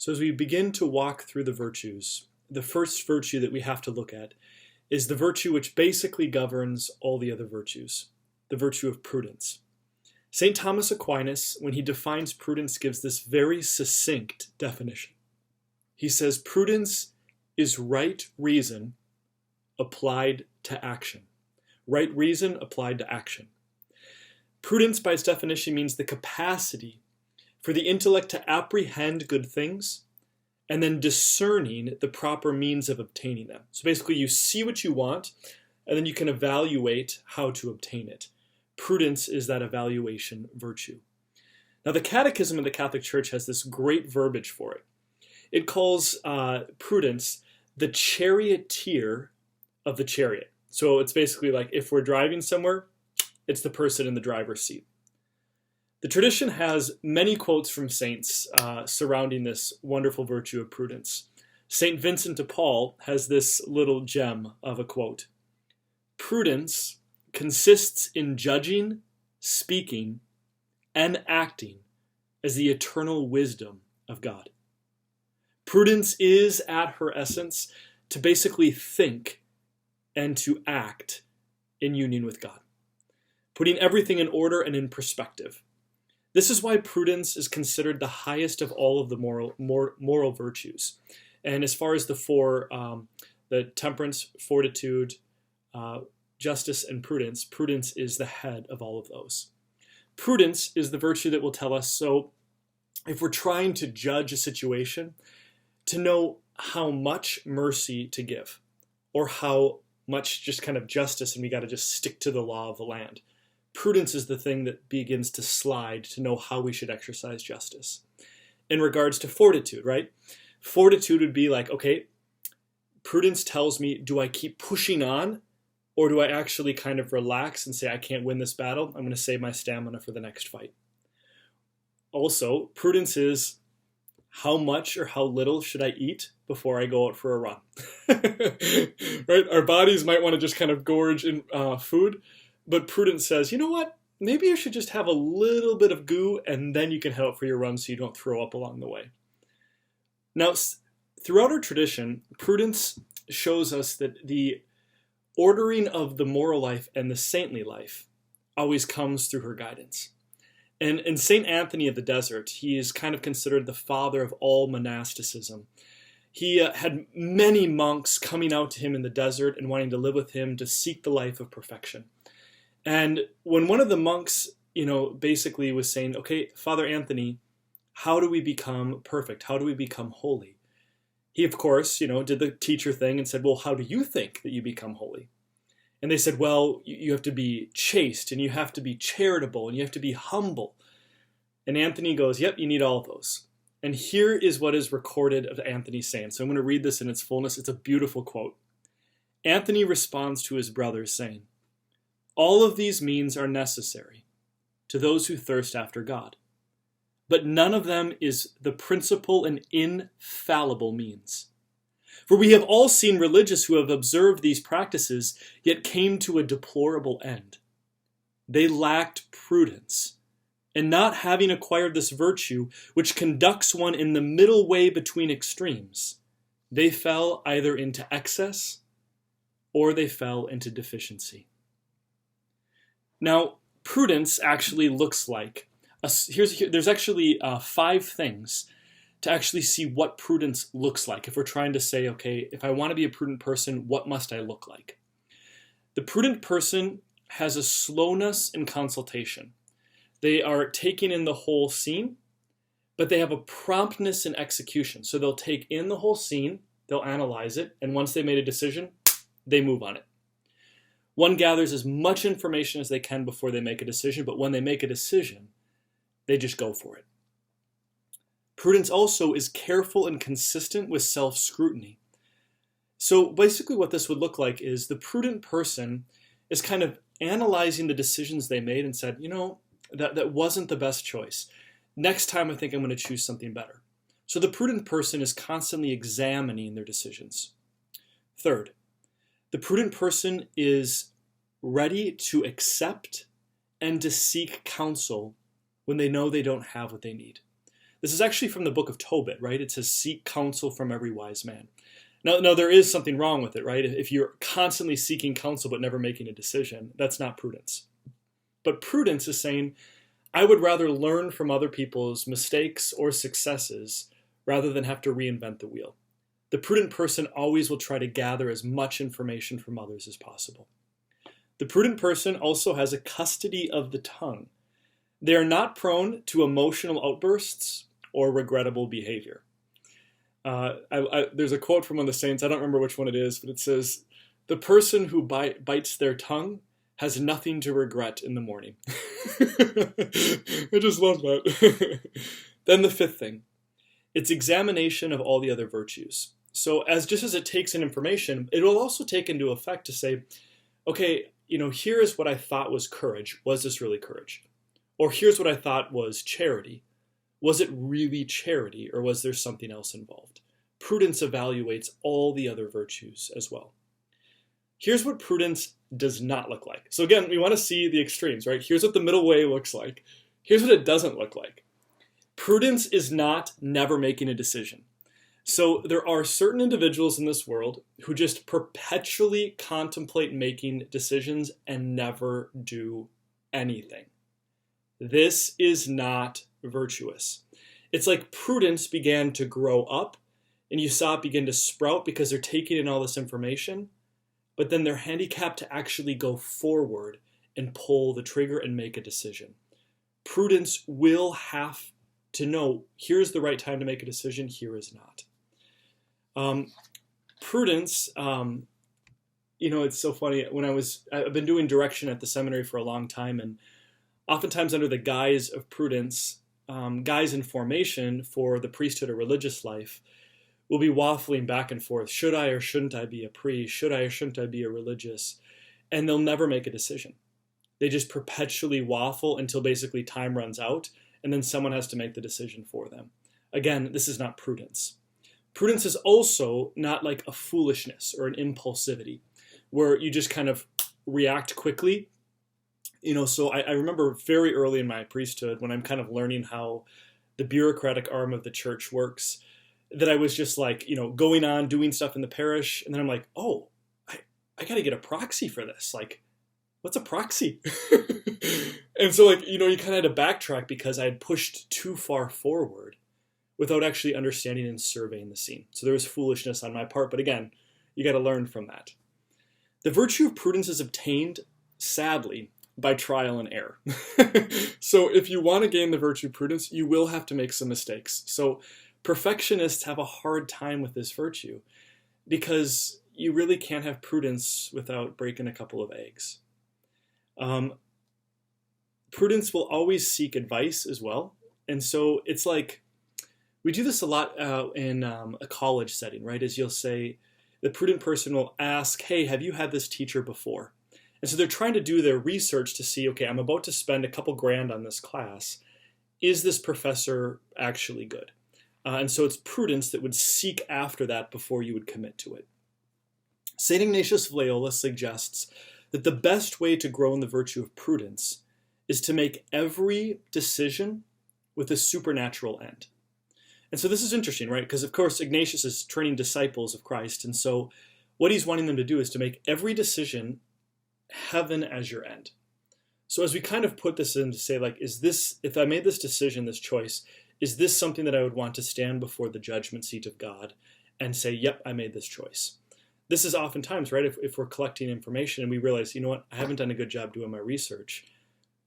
So as we begin to walk through the virtues, the first virtue that we have to look at is the virtue which basically governs all the other virtues, the virtue of prudence. St. Thomas Aquinas, when he defines prudence, gives this very succinct definition. He says, prudence is right reason applied to action. Right reason applied to action. Prudence, by its definition, means the capacity for the intellect to apprehend good things and then discerning the proper means of obtaining them. So basically, you see what you want, and then you can evaluate how to obtain it. Prudence is that evaluation virtue. Now, the Catechism of the Catholic Church has this great verbiage for it. It calls prudence the charioteer of the chariot. So it's basically like if we're driving somewhere, it's the person in the driver's seat. The tradition has many quotes from saints surrounding this wonderful virtue of prudence. St. Vincent de Paul has this little gem of a quote. Prudence consists in judging, speaking, and acting as the eternal wisdom of God. Prudence is, at her essence, to basically think and to act in union with God, putting everything in order and in perspective. This is why prudence is considered the highest of all of the moral virtues. And as far as the four, the temperance, fortitude, justice, and prudence, prudence is the head of all of those. Prudence is the virtue that will tell us, so if we're trying to judge a situation, to know how much mercy to give, or how much just kind of justice, and we got to just stick to the law of the land. Prudence is the thing that begins to slide to know how we should exercise justice. In regards to fortitude, right? Fortitude would be like, okay, prudence tells me, do I keep pushing on, or do I actually kind of relax and say, I can't win this battle, I'm going to save my stamina for the next fight. Also, prudence is, how much or how little should I eat before I go out for a run? Right? Our bodies might want to just kind of gorge in food, but prudence says, you know what? Maybe you should just have a little bit of goo and then you can head out for your run so you don't throw up along the way. Now, throughout our tradition, prudence shows us that the ordering of the moral life and the saintly life always comes through her guidance. And in St. Anthony of the Desert, he is kind of considered the father of all monasticism. He had many monks coming out to him in the desert and wanting to live with him to seek the life of perfection. And when one of the monks, basically was saying, okay, Father Anthony, how do we become perfect? How do we become holy? He, of course, did the teacher thing and said, well, how do you think that you become holy? And they said, well, you have to be chaste and you have to be charitable and you have to be humble. And Anthony goes, yep, you need all of those. And here is what is recorded of Anthony saying. So I'm going to read this in its fullness. It's a beautiful quote. Anthony responds to his brothers saying, all of these means are necessary to those who thirst after God, but none of them is the principal and infallible means. For we have all seen religious who have observed these practices, yet came to a deplorable end. They lacked prudence, and not having acquired this virtue, which conducts one in the middle way between extremes, they fell either into excess or they fell into deficiency. Now, prudence actually looks like, there's actually 5 things to actually see what prudence looks like. If we're trying to say, okay, if I want to be a prudent person, what must I look like? The prudent person has a slowness in consultation. They are taking in the whole scene, but they have a promptness in execution. So they'll take in the whole scene, they'll analyze it, and once they made a decision, they move on it. One gathers as much information as they can before they make a decision, but when they make a decision, they just go for it. Prudence also is careful and consistent with self-scrutiny. So basically what this would look like is the prudent person is kind of analyzing the decisions they made and said, that wasn't the best choice. Next time I think I'm going to choose something better. So the prudent person is constantly examining their decisions. Third, the prudent person is ready to accept and to seek counsel when they know they don't have what they need. This is actually from the book of Tobit, right? It says, seek counsel from every wise man. Now, there is something wrong with it, right? If you're constantly seeking counsel but never making a decision, that's not prudence. But prudence is saying, I would rather learn from other people's mistakes or successes rather than have to reinvent the wheel. The prudent person always will try to gather as much information from others as possible. The prudent person also has a custody of the tongue. They are not prone to emotional outbursts or regrettable behavior. There's a quote from one of the saints, I don't remember which one it is, but it says, the person who bites their tongue has nothing to regret in the morning. I just love that. Then the fifth thing, it's examination of all the other virtues. So just as it takes in information, it will also take into effect to say, okay, here is what I thought was courage. Was this really courage? Or here's what I thought was charity. Was it really charity, or was there something else involved? Prudence evaluates all the other virtues as well. Here's what prudence does not look like. So again, we want to see the extremes, right? Here's what the middle way looks like. Here's what it doesn't look like. Prudence is not never making a decision. So there are certain individuals in this world who just perpetually contemplate making decisions and never do anything. This is not virtuous. It's like prudence began to grow up and you saw it begin to sprout because they're taking in all this information, but then they're handicapped to actually go forward and pull the trigger and make a decision. Prudence will have to know, here's the right time to make a decision, here is not. Prudence, it's so funny. I've been doing direction at the seminary for a long time, and oftentimes under the guise of prudence, guys in formation for the priesthood or religious life will be waffling back and forth. Should I or shouldn't I be a priest? Should I or shouldn't I be a religious? And they'll never make a decision. They just perpetually waffle until basically time runs out, and then someone has to make the decision for them. Again, this is not prudence. Prudence is also not like a foolishness or an impulsivity where you just kind of react quickly. So I remember very early in my priesthood when I'm kind of learning how the bureaucratic arm of the church works, that I was just like, going on, doing stuff in the parish. And then I'm like, oh, I got to get a proxy for this. Like, what's a proxy? And so you kind of had to backtrack because I had pushed too far forward without actually understanding and surveying the scene. So there was foolishness on my part. But again, you got to learn from that. The virtue of prudence is obtained, sadly, by trial and error. So if you want to gain the virtue of prudence, you will have to make some mistakes. So perfectionists have a hard time with this virtue because you really can't have prudence without breaking a couple of eggs. Prudence will always seek advice as well. And so it's like, we do this a lot in a college setting, right? As you'll say, the prudent person will ask, hey, have you had this teacher before? And so they're trying to do their research to see, okay, I'm about to spend a couple grand on this class. Is this professor actually good? And so it's prudence that would seek after that before you would commit to it. St. Ignatius of Loyola suggests that the best way to grow in the virtue of prudence is to make every decision with a supernatural end. And so this is interesting, right? Because of course Ignatius is training disciples of Christ. And so what he's wanting them to do is to make every decision heaven as your end. So as we kind of put this in to say, like, is this, if I made this decision, this choice, is this something that I would want to stand before the judgment seat of God and say, yep, I made this choice? This is oftentimes, right, if we're collecting information and we realize, I haven't done a good job doing my research,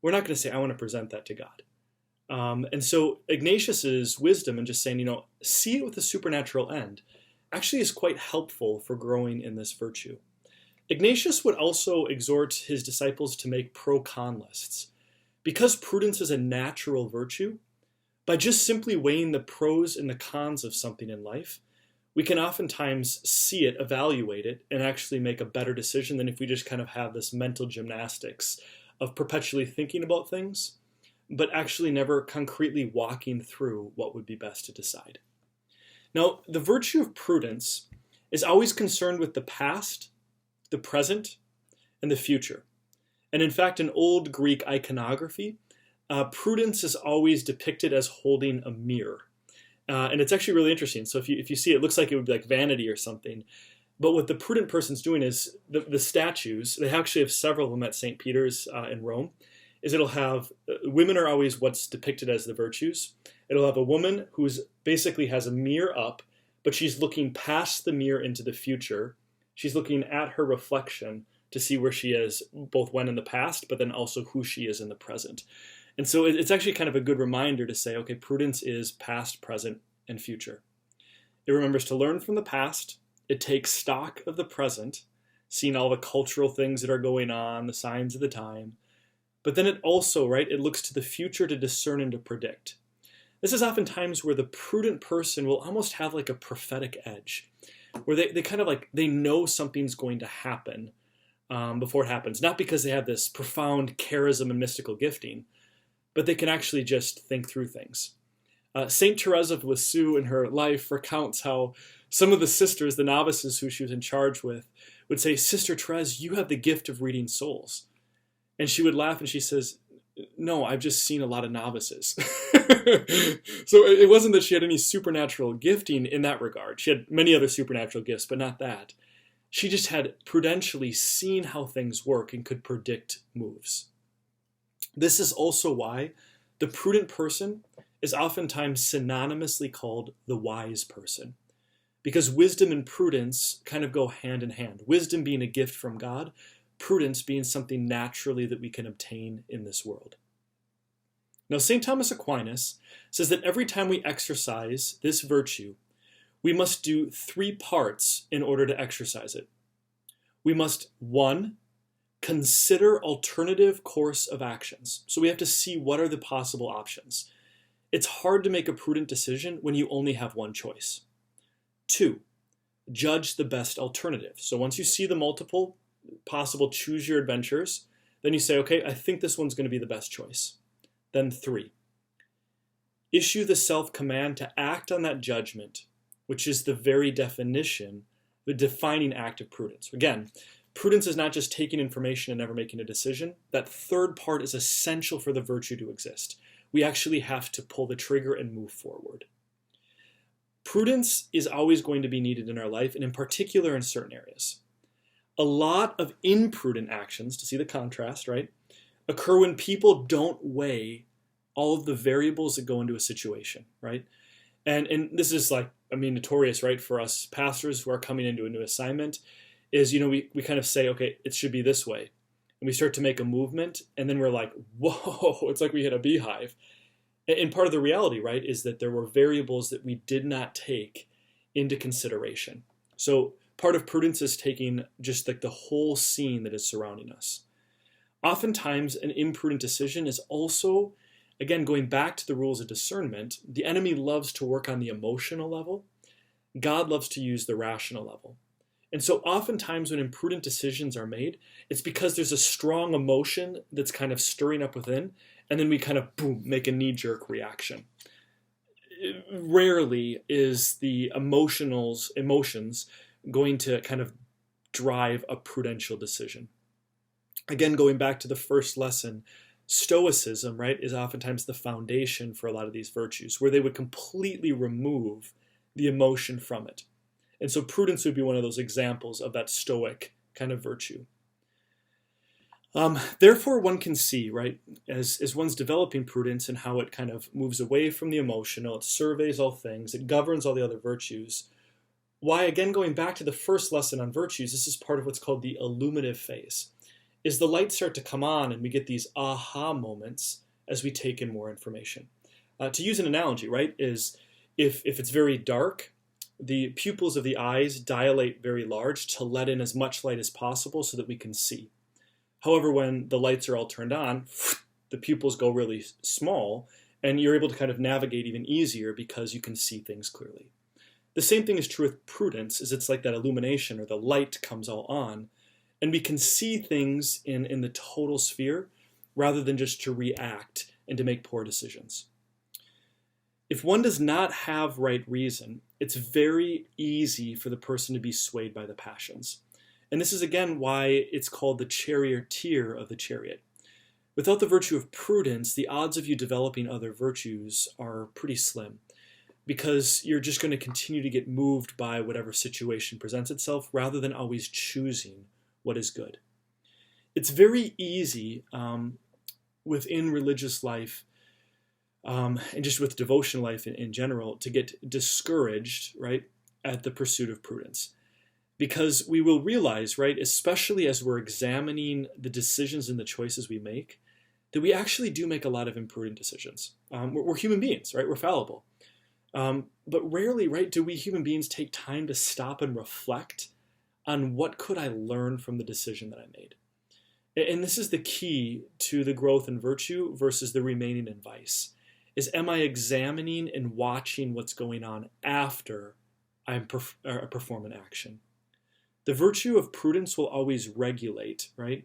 we're not going to say, I want to present that to God. And so Ignatius's wisdom and just saying, see it with a supernatural end actually is quite helpful for growing in this virtue. Ignatius would also exhort his disciples to make pro-con lists. Because prudence is a natural virtue, by just simply weighing the pros and the cons of something in life, we can oftentimes see it, evaluate it, and actually make a better decision than if we just kind of have this mental gymnastics of perpetually thinking about things, but actually never concretely walking through what would be best to decide. Now, the virtue of prudence is always concerned with the past, the present, and the future. And in fact, in old Greek iconography, Prudence is always depicted as holding a mirror. And it's actually really interesting. So if you see it, looks like it would be like vanity or something. But what the prudent person's doing is the statues, they actually have several of them at St. Peter's in Rome, is it'll have, women are always what's depicted as the virtues. It'll have a woman who's basically has a mirror up, but she's looking past the mirror into the future. She's looking at her reflection to see where she is, both when in the past, but then also who she is in the present. And so it's actually kind of a good reminder to say, okay, prudence is past, present, and future. It remembers to learn from the past. It takes stock of the present, seeing all the cultural things that are going on, the signs of the time. But then it also, right, it looks to the future to discern and to predict. This is often times where the prudent person will almost have like a prophetic edge, where they kind of like, they know something's going to happen before it happens. Not because they have this profound charism and mystical gifting, but they can actually just think through things. St. Teresa of Lisieux in her life recounts how some of the sisters, the novices who she was in charge with, would say, "Sister Teresa, you have the gift of reading souls." And she would laugh and she says, "No, I've just seen a lot of novices." So it wasn't that she had any supernatural gifting in that regard. She had many other supernatural gifts, but not that. She just had prudentially seen how things work and could predict moves. This is also why the prudent person is oftentimes synonymously called the wise person, because wisdom and prudence kind of go hand in hand. Wisdom being a gift from God, prudence being something naturally that we can obtain in this world. Now, St. Thomas Aquinas says that every time we exercise this virtue, we must do 3 parts in order to exercise it. We must, 1, consider alternative course of actions. So we have to see what are the possible options. It's hard to make a prudent decision when you only have one choice. 2, judge the best alternative. So once you see the multiple possible choose your adventures, then you say, okay, I think this one's going to be the best choice. Then 3, issue the self-command to act on that judgment, which is the very definition, the defining act of prudence. Again, prudence is not just taking information and never making a decision. That 3rd part is essential for the virtue to exist. We actually have to pull the trigger and move forward. Prudence is always going to be needed in our life, and in particular in certain areas. A lot of imprudent actions, to see the contrast, right, occur when people don't weigh all of the variables that go into a situation, right? And this is like, notorious, right, for us pastors who are coming into a new assignment, is, we kind of say, okay, it should be this way. And we start to make a movement, and then we're like, whoa, it's like we hit a beehive. And part of the reality, right, is that there were variables that we did not take into consideration. So part of prudence is taking just like the whole scene that is surrounding us. Oftentimes, an imprudent decision is also, again, going back to the rules of discernment, the enemy loves to work on the emotional level. God loves to use the rational level. And so oftentimes when imprudent decisions are made, it's because there's a strong emotion that's kind of stirring up within, and then we kind of, boom, make a knee-jerk reaction. Rarely is the emotions going to kind of drive a prudential decision. Again, going back to the first lesson, Stoicism, right, is oftentimes the foundation for a lot of these virtues, where they would completely remove the emotion from it. And so prudence would be one of those examples of that Stoic kind of virtue. Therefore, one can see, right, as one's developing prudence and how it kind of moves away from the emotional, it surveys all things, it governs all the other virtues, why, again, going back to the first lesson on virtues, this is part of what's called the Alumina Phase, is the lights start to come on and we get these aha moments as we take in more information. To use an analogy, right, is if it's very dark, the pupils of the eyes dilate very large to let in as much light as possible so that we can see. However, when the lights are all turned on, the pupils go really small, and you're able to kind of navigate even easier because you can see things clearly. The same thing is true with prudence, is it's like that illumination or the light comes all on, and we can see things in the total sphere rather than just to react and to make poor decisions. If one does not have right reason, it's very easy for the person to be swayed by the passions. And this is again why it's called the Charioteer of the chariot. Without the virtue of prudence, the odds of you developing other virtues are pretty slim, because you're just going to continue to get moved by whatever situation presents itself rather than always choosing what is good. It's very easy within religious life and just with devotional life in general to get discouraged, right, at the pursuit of prudence. Because we will realize, right, especially as we're examining the decisions and the choices we make, that we actually do make a lot of imprudent decisions. We're human beings, right? We're fallible. But rarely, right, do we human beings take time to stop and reflect on what could I learn from the decision that I made. And this is the key to the growth in virtue versus the remaining in vice, is am I examining and watching what's going on after I perform an action. The virtue of prudence will always regulate, right?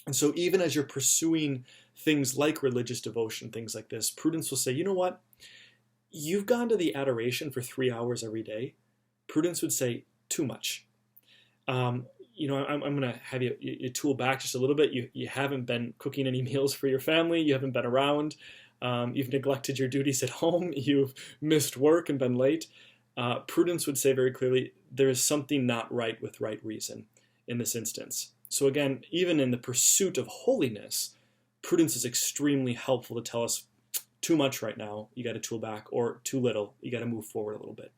And so even as you're pursuing things like religious devotion, things like this, prudence will say, you know what? You've gone to the adoration for 3 hours every day. Prudence would say, too much. I'm going to have you tool back just a little bit. You haven't been cooking any meals for your family. You haven't been around. You've neglected your duties at home. You've missed work and been late. Prudence would say very clearly, there is something not right with right reason in this instance. So again, even in the pursuit of holiness, prudence is extremely helpful to tell us too much right now, you got to tool back, or too little, you got to move forward a little bit.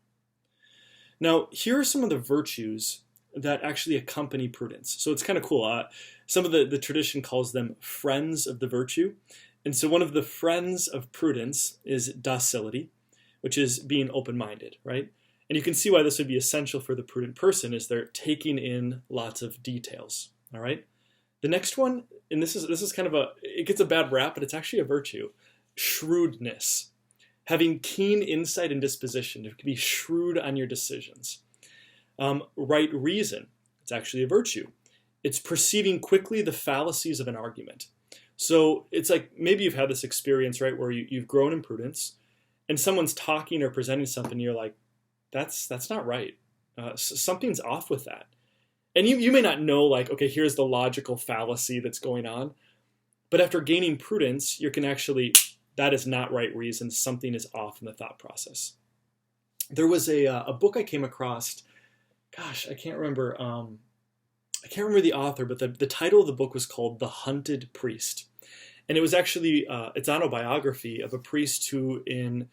Now, here are some of the virtues that actually accompany prudence. So it's kind of cool. Some of the tradition calls them friends of the virtue. And so one of the friends of prudence is docility, which is being open-minded, right? And you can see why this would be essential for the prudent person, is they're taking in lots of details, all right? The next one, and this is kind of it gets a bad rap, but it's actually a virtue, shrewdness. Having keen insight and disposition to be shrewd on your decisions. Right reason, it's actually a virtue. It's perceiving quickly the fallacies of an argument. So it's like maybe you've had this experience, right, where you've grown in prudence, and someone's talking or presenting something, and you're like, that's not right. Something's off with that. And you may not know, like, okay, here's the logical fallacy that's going on. But after gaining prudence, you can actually, that is not right reason. Something is off in the thought process. There was a book I came across. Gosh, I can't remember the author, but the title of the book was called The Hunted Priest. And it was actually, it's autobiography of a priest who in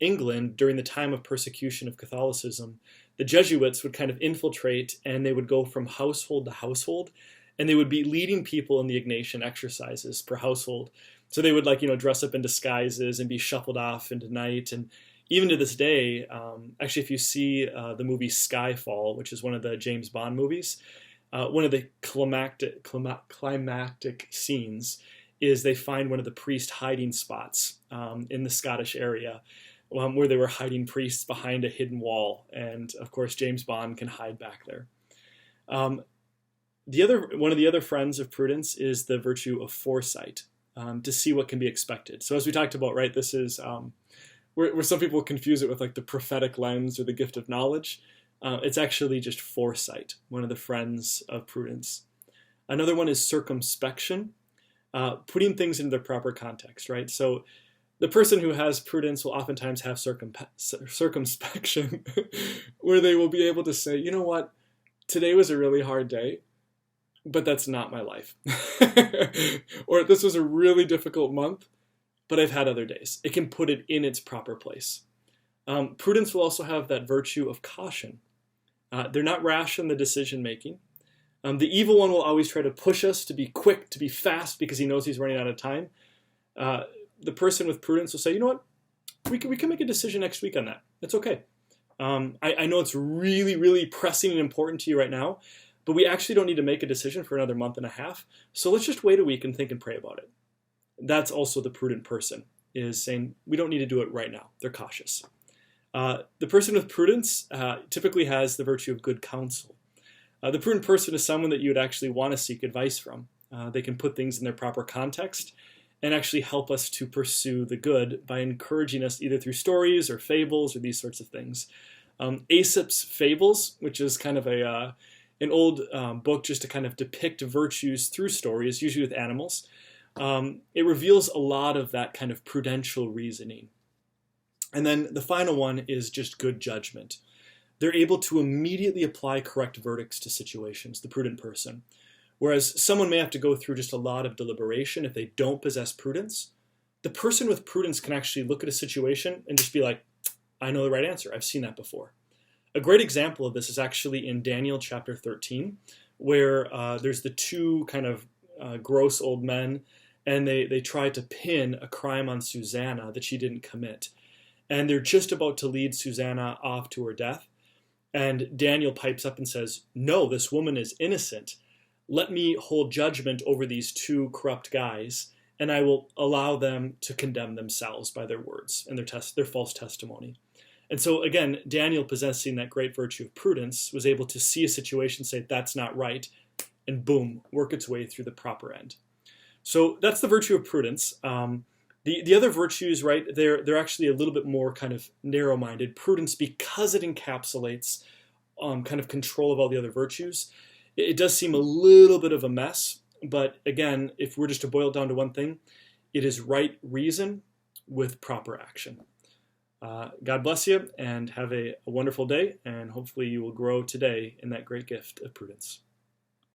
England, during the time of persecution of Catholicism, the Jesuits would kind of infiltrate, and they would go from household to household, and they would be leading people in the Ignatian exercises per household. So they would dress up in disguises and be shuffled off into night. And even to this day, actually, if you see the movie Skyfall, which is one of the James Bond movies, one of the climactic scenes is they find one of the priest hiding spots in the Scottish area where they were hiding priests behind a hidden wall. And of course, James Bond can hide back there. One of the other friends of prudence is the virtue of foresight, to see what can be expected. So as we talked about, right, this is where some people confuse it with like the prophetic lens or the gift of knowledge. It's actually just foresight, one of the friends of prudence. Another one is circumspection, putting things into their proper context, right? So the person who has prudence will oftentimes have circumspection, where they will be able to say, you know what, today was a really hard day, but that's not my life. Or this was a really difficult month, but I've had other days. It can put it in its proper place. Prudence will also have that virtue of caution. They're not rash in the decision making. The evil one will always try to push us to be quick, to be fast, because he knows he's running out of time. The person with prudence will say, you know what, we can make a decision next week on that. It's okay. I know it's really, really pressing and important to you right now, but we actually don't need to make a decision for another month and a half. So let's just wait a week and think and pray about it. That's also the prudent person, is saying we don't need to do it right now. They're cautious. The person with prudence typically has the virtue of good counsel. The prudent person is someone that you would actually want to seek advice from. They can put things in their proper context and actually help us to pursue the good by encouraging us either through stories or fables or these sorts of things. Aesop's Fables, which is kind of an old book just to kind of depict virtues through stories, usually with animals. it reveals a lot of that kind of prudential reasoning. And then the final one is just good judgment. They're able to immediately apply correct verdicts to situations, the prudent person. Whereas someone may have to go through just a lot of deliberation if they don't possess prudence. The person with prudence can actually look at a situation and just be like, I know the right answer. I've seen that before. A great example of this is actually in Daniel chapter 13, where there's the two kind of gross old men, and they try to pin a crime on Susanna that she didn't commit. And they're just about to lead Susanna off to her death. And Daniel pipes up and says, no, this woman is innocent. Let me hold judgment over these two corrupt guys, and I will allow them to condemn themselves by their words and their false testimony. And so again, Daniel, possessing that great virtue of prudence, was able to see a situation, say, that's not right, and boom, work its way through the proper end. So that's the virtue of prudence. The other virtues, right, they're actually a little bit more kind of narrow-minded. Prudence, because it encapsulates kind of control of all the other virtues, it does seem a little bit of a mess. But again, if we're just to boil it down to one thing, it is right reason with proper action. God bless you, and have a wonderful day, and hopefully you will grow today in that great gift of prudence.